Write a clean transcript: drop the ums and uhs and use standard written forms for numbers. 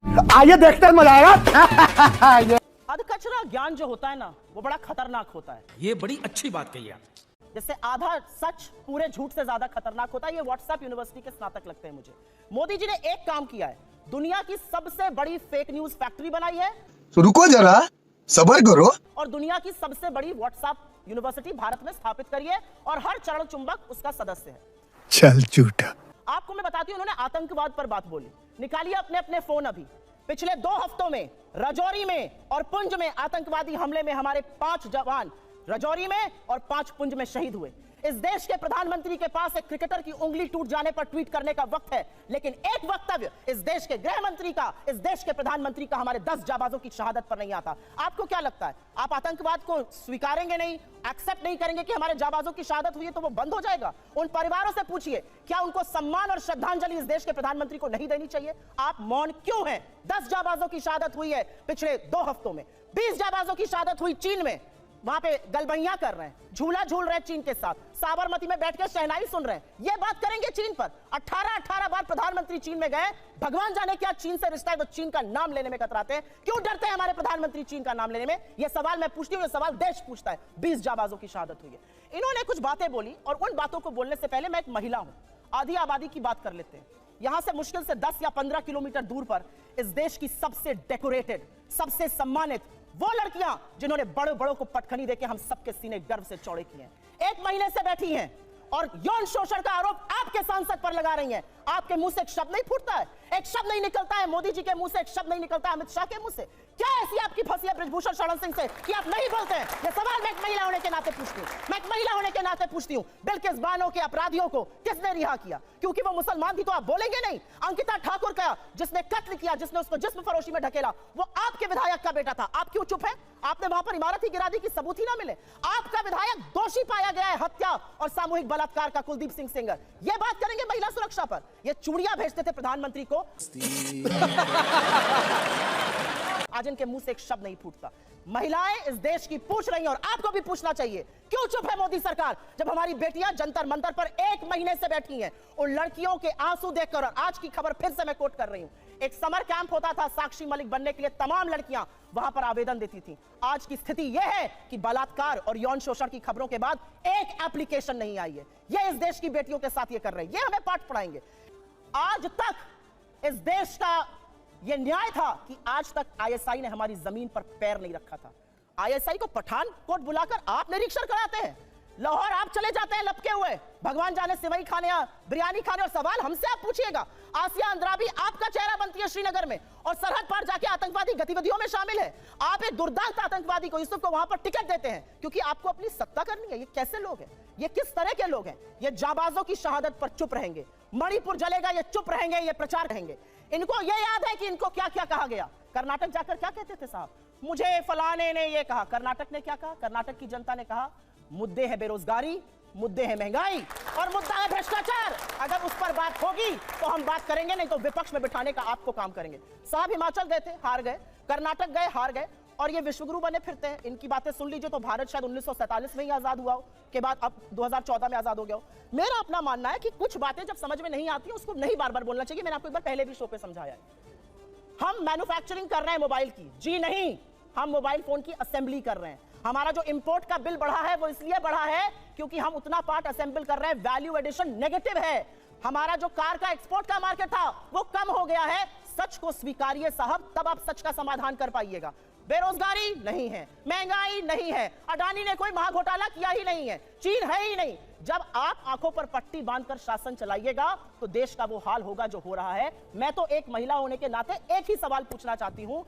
आइए देखते हैं, मजा आएगा। अधकचरा ज्ञान जो होता है ना, वो बड़ा खतरनाक होता है। ये बड़ी अच्छी बात कही आप। जैसे आधा सच पूरे झूठ से ज्यादा खतरनाक होता है। ये व्हाट्सएप यूनिवर्सिटी के स्नातक लगते हैं मुझे। मोदी जी ने एक काम किया है, दुनिया की सबसे बड़ी फेक न्यूज फैक्ट्री बनाई है। तो रुको जरा, सब्र करो। और दुनिया की सबसे बड़ी व्हाट्सएप यूनिवर्सिटी भारत में स्थापित करी है और हर चरण चुंबक उसका सदस्य है। चल झूठा। आपको मैं बताती हूं, उन्होंने आतंकवाद पर बात बोली। निकालिए अपने अपने फोन अभी। पिछले 2 हफ्तों में राजौरी में और पुंछ में आतंकवादी हमले में हमारे 5 जवान राजौरी में और 5 पुंछ में शहीद हुए। इस देश के प्रधानमंत्री के पास एक क्रिकेटर की उंगली टूट जाने पर ट्वीट करने का वक्त है, लेकिन एक वक्तव्य इस देश के गृह मंत्री का, इस देश के प्रधानमंत्री का हमारे 10 जाबाजों की शहादत पर नहीं आता। आपको क्या लगता है, आप आतंकवाद को स्वीकारेंगे नहीं, एक्सेप्ट नहीं करेंगे कि हमारे जाबाजों की शहादत हुई है तो वो बंद हो जाएगा? उन परिवारों से पूछिए, क्या उनको सम्मान और श्रद्धांजलि इस देश के प्रधानमंत्री को नहीं देनी चाहिए? आप मौन क्यों हैं? 10 जाबाजों की शहादत हुई है पिछले 2 हफ्तों में। 20 जाबाजों की शहादत हुई चीन में, वहां पे गलबैया कर रहे हैं, झूला झूल रहे हैं चीन के साथ, साबरमती में बैठ कर शहनाई सुन रहे हैं। ये बात करेंगे चीन पर? 18 बार प्रधानमंत्री चीन में गए, भगवान जाने क्या चीन से रिश्ता है तो चीन का नाम लेने में कतराते हैं। क्यों डरते हैं हमारे प्रधानमंत्री चीन का नाम लेने में? यह सवाल मैं पूछती हूं, यह सवाल देश पूछता है। 20 जाबाजों की शहादत हुई है। इन्होंने कुछ बातें बोली और उन बातों को बोलने से पहले मैं एक महिला हूं, आधी आबादी की बात कर लेते हैं। यहां से मुश्किल से 10 या 15 किलोमीटर दूर पर इस देश की सबसे डेकोरेटेड, सबसे सम्मानित वो लड़कियां जिन्होंने बड़े बड़ों को पटखनी देके हम सबके सीने गर्व से चौड़े किए हैं, 1 महीने से बैठी हैं और यौन शोषण का आरोप आपके सांसद पर लगा रही हैं। आपके मुंह से एक शब्द नहीं फूटता है, एक शब्द नहीं निकलता है मोदी जी के मुंह से, एक शब्द नहीं निकलता है अमित शाह के मुंह से। क्या ऐसी आपकी फंसी है ब्रजभूषण शरण सिंह से कि आप नहीं बोलते हैं? ये सवाल मैं एक महिला होने के नाते पूछती हूं, मैं एक महिला होने के नाते पूछती हूं। बिल्किस बानो के अपराधियों को किसने रिहा किया? क्योंकि वो मुसलमान थी तो आप बोलेंगे नहीं। अंकिता ठाकुर का जिसने कत्ल किया, जिसने उसको जिस्म फरोशी में ढकेला, वो आपके विधायक का बेटा था। आप क्यों चुप है? आपने वहां पर इमारत ही गिरा दी कि सबूत ही ना मिले। आपका विधायक दोषी पाया गया है हत्या और सामूहिक बलात्कार का, कुलदीप सिंह सेंगर। ये बात करेंगे महिला सुरक्षा पर? ये चूड़ियां भेजते थे प्रधानमंत्री को, आज इनके मुंह से एक शब्द नहीं फूटता। महिलाएं इस देश की पूछ रही हैं और आपको भी पूछना चाहिए, क्यों चुप है मोदी सरकार जब हमारी बेटियां जंतर मंतर पर 1 महीने से बैठी हैं? उन लड़कियों के आंसू देखकर, और आज की खबर फिर से मैं कोट कर रही हूं, एक समर कैंप होता था साक्षी मलिक बनने के लिए, तमाम लड़कियां वहां पर आवेदन देती थी। आज की स्थिति यह है कि बलात्कार और यौन शोषण की खबरों के बाद एक एप्लीकेशन नहीं आई है। यह इस देश की बेटियों के साथ ये कर रहे हैं, ये हमें पाठ पढ़ाएंगे। आज तक इस देश का यह न्याय था कि आज तक आईएसआई ने हमारी जमीन पर पैर नहीं रखा था। आईएसआई को पठानकोट बुलाकर आप निरीक्षण कराते हैं, लाहौर आप चले जाते हैं लपके हुए, भगवान जाने सिवई खाने या बिरयानी खाने, और सवाल हमसे आप पूछिएगा। आसिया अंद्राबी आपका चेहरा बनती है श्रीनगर में और सरहद पार जाके आतंकवादी गतिविधियों में शामिल है। आप एक दुर्दांत आतंकवादी को, यूसुफ को वहां पर टिकट देते हैं क्योंकि आपको अपनी सत्ता करनी है। ये कैसे लोग हैं? ये किस तरह के लोग हैं? ये जाबाजों की शहादत पर चुप रहेंगे, मणिपुर जलेगा ये चुप रहेंगे, ये प्रचार करेंगे। इनको ये याद है कि इनको क्या क्या कहा गया? कर्नाटक जाकर क्या कहते थे साहब? मुझे फलाने ने ये कहा। कर्नाटक ने क्या कहा? कर्नाटक की जनता ने कहा, मुद्दे है बेरोजगारी, मुद्दे है महंगाई और मुद्दा है भ्रष्टाचार। अगर उस पर बात होगी तो हम बात करेंगे, नहीं तो विपक्ष में बिठाने का आपको काम करेंगे। साहब हिमाचल गए थे, हार गए, कर्नाटक गए, हार गए, और ये विश्वगुरु बने फिरते हैं। इनकी बातें सुन लीजिए तो भारत शायद 1947 में ही आजाद हुआ हो, के बाद अब 2014 में आजाद हो गया हो। मेरा अपना मानना है कि कुछ बातें जब समझ में नहीं आती उसको नहीं बार बार बोलना चाहिए। मैंने आपको एक बार पहले भी शो पे समझाया है। हम मैन्युफैक्चरिंग कर रहे हैं मोबाइल की, जी नहीं, हम मोबाइल फोन की असेंबली कर रहे हैं। हमारा जो इंपोर्ट का बिल बढ़ा है वो इसलिए बढ़ा है क्योंकि हम उतना पार्ट असेंबल कर रहे हैं, वैल्यू एडिशन नेगेटिव है। हमारा जो कार का एक्सपोर्ट का मार्केट था वो कम हो गया है। सच को स्वीकारिए साहब, तब आप सच का समाधान कर पाइएगा। बेरोजगारी नहीं है, महंगाई नहीं है, अडानी ने कोई महाघोटाला किया ही नहीं है, चीन है ही नहीं। जब आप आंखों पर पट्टी बांधकर शासन चलाइएगा तो देश का वो हाल होगा जो हो रहा है। मैं तो एक महिला होने के नाते एक ही सवाल पूछना चाहती हूं।